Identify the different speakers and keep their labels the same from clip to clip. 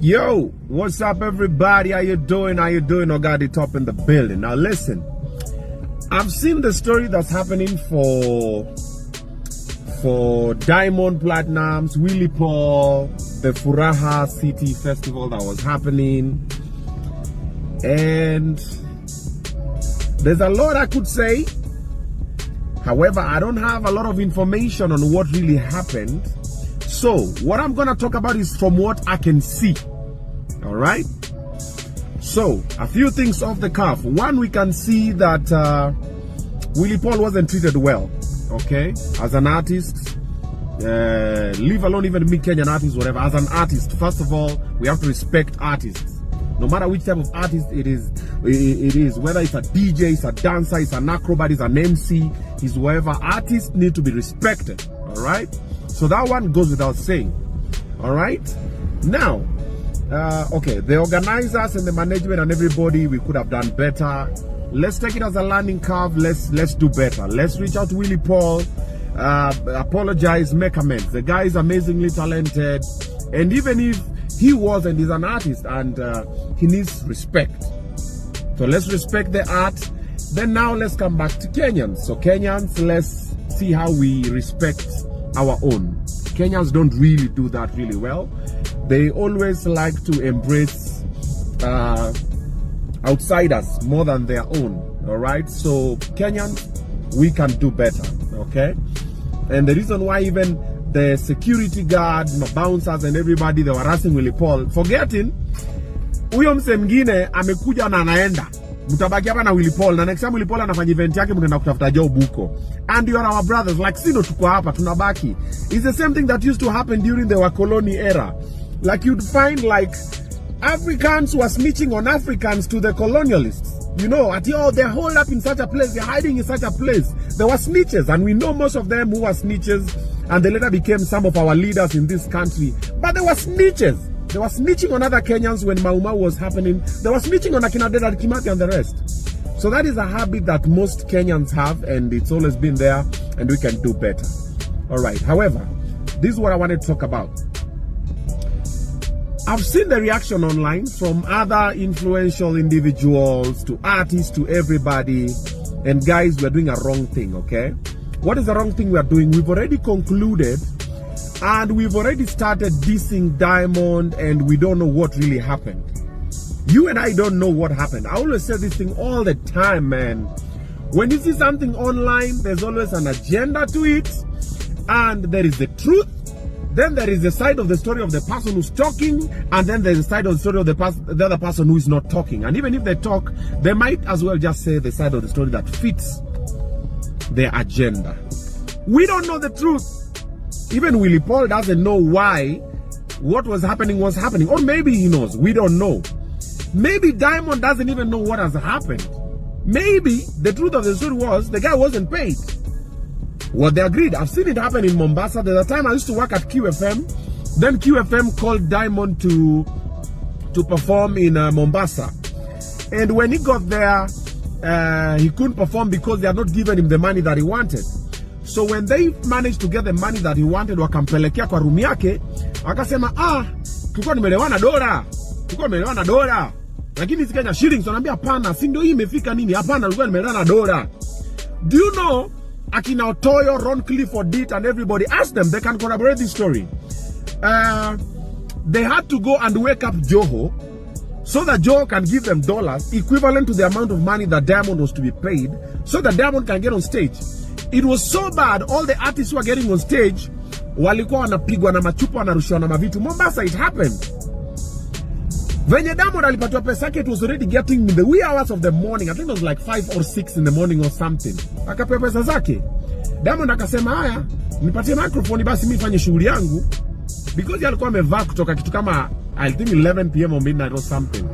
Speaker 1: Yo, what's up everybody? How you doing? Ogadi Top in the building. Now listen, I've seen the story that's happening for Diamond Platinums, Willy Paul, the Furaha City Festival that was happening, and there's a lot I could say. However, I don't have a lot of information on what really happened. So what I'm gonna talk about is from what I can see. All right. So a few things off the cuff. One, we can see that Willy Paul wasn't treated well. Okay, as an artist, leave alone even me Kenyan artists, whatever. As an artist, first of all, we have to respect artists. No matter which type of artist it is, whether it's a DJ, it's a dancer, it's an acrobat, it's an MC, it's whatever. Artists need to be respected. All right. So that one goes without saying. All right. Now, okay, the organizers and the management and everybody, we could have done better. Let's take it as a learning curve. Let's do better. Let's reach out to Willy Paul, apologize, make amends. The guy is amazingly talented, and even if he wasn't, he's an artist and he needs respect. So let's respect the art. Then now let's come back to Kenyans. So Kenyans, let's see how we respect our own. Kenyans don't really do that really well. They always like to embrace outsiders more than their own. All right, so Kenyans, we can do better. Okay, and the reason why even the security guard, bouncers and everybody, they were harassing Willy Paul, forgetting huyo mse mwingine amekuja na anaenda, mtabaki hapa na Willy Paul, na next time Willy Paul anafanya event yake mnaenda kutafuta job huko, and you are our brothers, like sino tuko hapa tunabaki. It's the same thing that used to happen during the Wakoloni era. Like you'd find like Africans were snitching on Africans to the colonialists. You know, they're holed up in such a place, they're hiding in such a place. There were snitches, and we know most of them who were snitches, and they later became some of our leaders in this country. But they were snitches. They were snitching on other Kenyans when Mauma was happening. They were snitching on Akina Dedan Kimathi and the rest. So that is a habit that most Kenyans have, and it's always been there, and we can do better. All right. However, this is what I wanted to talk about. I've seen the reaction online from other influential individuals to artists to everybody, and guys, we're doing a wrong thing, okay? What is the wrong thing we are doing? We've already concluded and we've already started dissing Diamond, and we don't know what really happened. You and I don't know what happened. I always say this thing all the time, man. When you see something online, there's always an agenda to it, and there is the truth. Then there is the side of the story of the person who's talking, and then there's the side of the story of the other person who is not talking. And even if they talk, they might as well just say the side of the story that fits their agenda. We don't know the truth. Even Willy Paul doesn't know why what was happening. Or maybe he knows. We don't know. Maybe Diamond doesn't even know what has happened. Maybe the truth of the story was the guy wasn't paid what they agreed. I've seen it happen in Mombasa. There's a time I used to work at QFM. Then QFM called Diamond to perform in Mombasa. And when he got there, he couldn't perform because they had not given him the money that he wanted. So when they managed to get the money that he wanted, wakampelekea kwa room yake, akasema tulikuwa nimelewana dola. Lakini hizi Kenya shillings, wanaambia hapana, si ndio hii imefika nini? Hapana, tulikuwa nimelewana dola. Do you know Akina Otoyo, Ron Clifford did, and everybody asked them, they can corroborate this story. They had to go and wake up Joho so that Joho can give them dollars equivalent to the amount of money that Diamond was to be paid, so that Diamond can get on stage. It was so bad, all the artists who were getting on stage walikuwa wanapigwa na machupa, wanarushiwa na mavitu. Mombasa, it happened. Venye Diamond alipatiwa pesa yake, it was already getting in the wee hours of the morning. I think it was like 5 or 6 in the morning or something. Akapewa pesa zake. Diamond akasema haya, nipatie microphone basi mimi fanye shughuli yangu. Because alikuwa amevaa kutoka kitu kama I think 11 p.m. or midnight or something.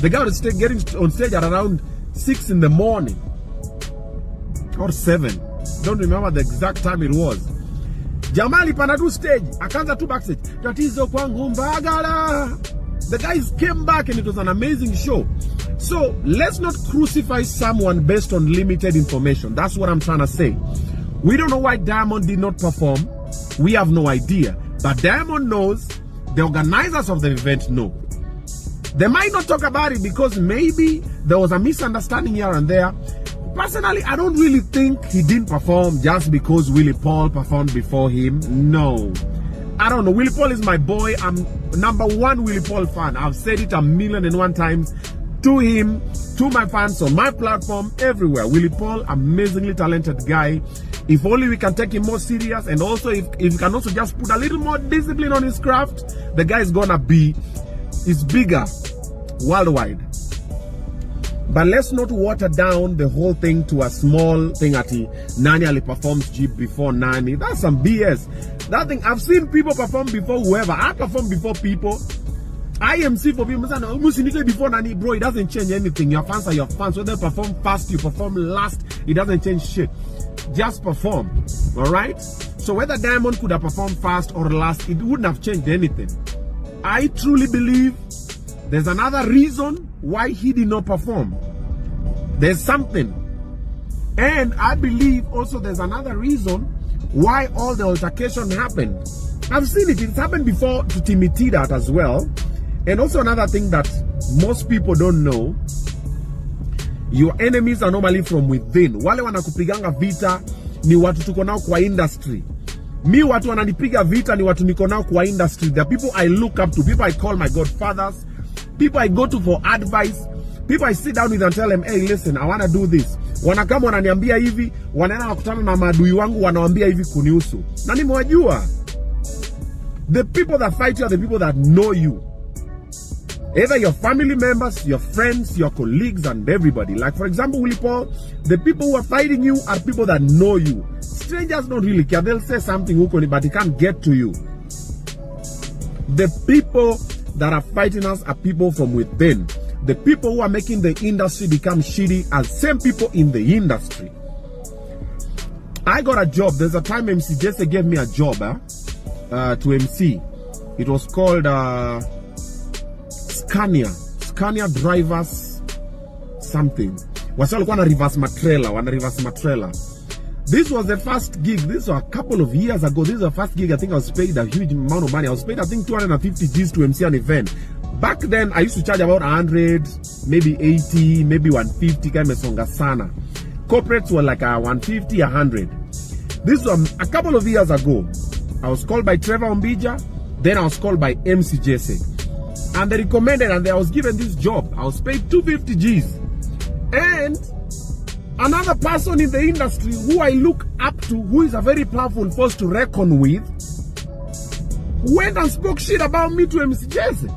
Speaker 1: The guy was getting on stage at around 6 in the morning. Or 7. Don't remember the exact time it was. Jamali panadu stage, akaanza tu backstage. Tatizo kwangu mbagala. The guys came back and it was an amazing show. So let's not crucify someone based on limited information. That's what I'm trying to say. We don't know why Diamond did not perform. We have no idea. But Diamond knows, the organizers of the event know. They might not talk about it because maybe there was a misunderstanding here and there. Personally, I don't really think he didn't perform just because Willy Paul performed before him. No. I don't know. Willy Paul is my boy. I'm #1 Willy Paul fan. I've said it 1,000,001 times to him, to my fans on my platform, everywhere. Willy Paul, amazingly talented guy. If only we can take him more serious, and also if he can also just put a little more discipline on his craft, the guy is gonna be, is bigger worldwide. But let's not water down the whole thing to a small thing at Nani Ali performs Jeep before Nani. That's some BS. That thing, I've seen people perform before whoever. I perform before people. IMC for people, before Nani, bro, it doesn't change anything. Your fans are your fans. Whether you perform fast, you perform last, it doesn't change shit. Just perform, all right? So whether Diamond could have performed fast or last, it wouldn't have changed anything. I truly believe there's another reason why he did not perform. There's something. And I believe also there's another reason why all the altercation happened. I've seen it. It's happened before to Timmy Tidat as well. And also another thing that most people don't know, your enemies are normally from within. Wale wanakupiganga vita ni watu tuko nao kwa industry. Mi watu wananipiga vita ni watu niko nao kwa industry. The people I look up to, people I call my godfathers, people I go to for advice, people I sit down with and tell them, hey, listen, I want to do this. Wanakama wananiambia hivi, wanaenda wakutana na maadui wangu wanawaambia hivi kunihusu. Na nimewajua. The people that fight you are the people that know you. Either your family members, your friends, your colleagues, and everybody. Like, for example, Willy Paul, the people who are fighting you are people that know you. Strangers don't really care. They'll say something, but it can't get to you. The people that are fighting us are people from within. The people who are making the industry become shitty are same people in the industry. I got a job. There's a time MC Jesse gave me a job to MC. It was called Scania drivers something. Wana reverse matrela. This was the first gig. This was a couple of years ago. This was the first gig. I think I was paid a huge amount of money. I was paid, I think, 250 G's to MC an event. Back then, I used to charge about 100, maybe 80, maybe 150. Songa sana. Corporates were like 150, 100. This was a couple of years ago. I was called by Trevor Ombija. Then I was called by MC Jesse. And they recommended, and I was given this job. I was paid 250 G's. And another person in the industry who I look up to, who is a very powerful force to reckon with, went and spoke shit about me to MC Jesse.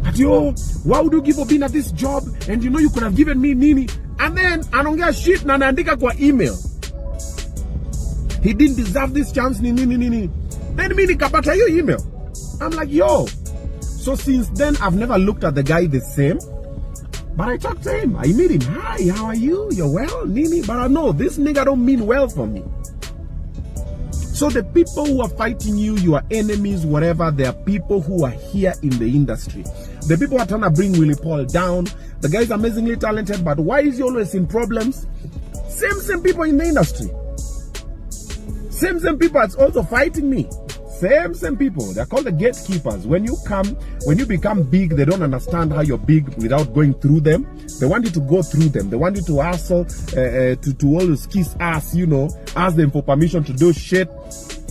Speaker 1: But yo, why would you give Obinna this job? And you know you could have given me Nini. And then anongea shit na naandika kwa email. He didn't deserve this chance, Nini. Then me nikapata your email. I'm like, yo. So since then, I've never looked at the guy the same. But I talked to him. I meet him. Hi, how are you? You're well, Nini? But I know this nigga don't mean well for me. So the people who are fighting you, your enemies, whatever, they are people who are here in the industry. The people who are trying to bring Willy Paul down. The guy is amazingly talented, but why is he always in problems? Same people in the industry. Same people that's also fighting me. Same people. They're called the gatekeepers. When you become big, they don't understand how you're big without going through them. They want you to go through them. They want you to hustle, to always kiss ass, ask them for permission to do shit.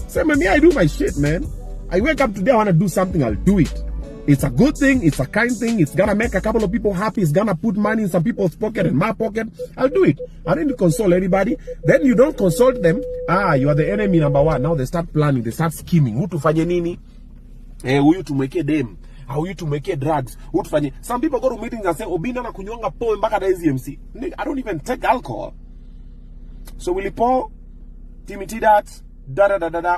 Speaker 1: Same with me, I do my shit, man. I wake up today, I want to do something, I'll do it. It's a good thing, it's a kind thing, it's gonna make a couple of people happy, it's gonna put money in some people's pocket and my pocket. I'll do it. I don't need to console anybody. Then you don't consult them. You are the enemy #1. Now they start planning, they start scheming. Who to fanye nini? Huyu tumweke dem. Huyu tumweke drugs. Who to fanye. Some people go to meetings and say, Obinna na kunyonga poe mpaka da MC. I don't even take alcohol. So Willy Paul, Timmy Tidat,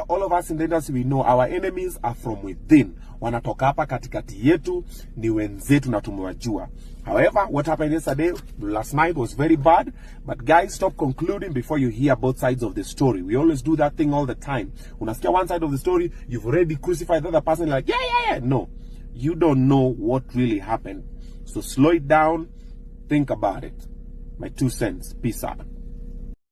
Speaker 1: all of us in the industry, we know our enemies are from within. Wanatoka hapa katikati yetu, ni wenzetu na tumewajua. However, what happened yesterday, last night was very bad. But guys, stop concluding before you hear both sides of the story. We always do that thing all the time. Unasikia one side of the story, you've already crucified the other person, like, yeah. No, you don't know what really happened. So slow it down, think about it. My 2 cents. Peace out.